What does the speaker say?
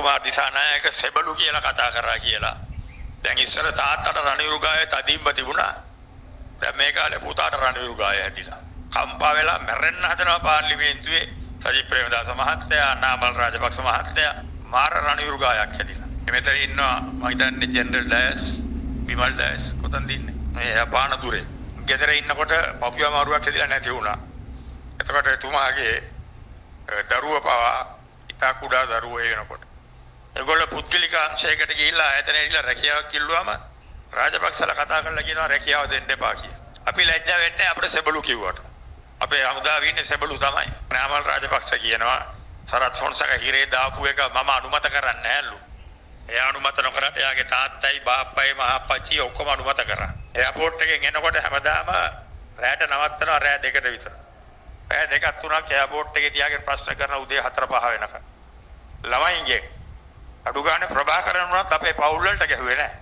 කුමාර දිසානායක සෙබළු කියලා කතා කරා කියලා. දැන් ඉස්සර තාත්තට රණවිරු ගායේ තදින්ම තිබුණා. දැන් මේ කාලේ පුතාට රණවිරු ගාය හැදිලා. කම්පා වෙලා මැරෙන්න හදනවා පාර්ලිමේන්තුවේ සජිත් ප්‍රේමදාස මහත්තයා, නාමල් රාජපක්ෂ මහත්තයා මාර රණවිරු ගායක් හැදිලා. මෙතන ඉන්නවා මම හිතන්නේ ජෙනරල් ඩයස්, විමල් ඩයස් කොතනද ඉන්නේ? මේ පානදුරේ. ගෙදර ඉන්නකොට පපුවා මාරුවක් හැදිලා නැති වුණා. එතකොට එතුමාගේ දරුව පවා ඉතා කුඩා දරුවෝ වෙනකොට ඒගොල්ලෝ පුද්ගලික අංශයකට ගිහිල්ලා ආයතනයේ ගිහිල්ලා රැකියාවක් කිල්ලුවම රාජපක්ෂලා කතා කරලා කියනවා රැකියාව දෙන්න එපා කියලා. අපි ලැජ්ජා වෙන්නේ අපිට සෙබළු කිව්වට. අපේ හමුදාවේ ඉන්නේ සෙබළු තමයි. නාමල් රාජපක්ෂ කියනවා සරත් ෆොන්සේකා හිරේ දාපු එක මම අනුමත කරන්නේ නැහැලු. එයා අනුමත නොකරට එයාගේ තාත්තයි බාප්පයි මහප්පච්චි ඔක්කොම අනුමත කරා. එයාපෝට් එකෙන් එනකොට හැමදාම රැට නවත්තනවා රෑ 2ට විතර. රෑ 2ක් 3ක් එයාපෝට් එකේ තියාගෙන ප්‍රශ්න කරන උදේ 4 5 වෙනකන්. ළමයින්ගේ අඩු ගානේ ප්‍රභාකරන් වුණත් අපේ පවුල් වලට ගැහුවේ නැහැ.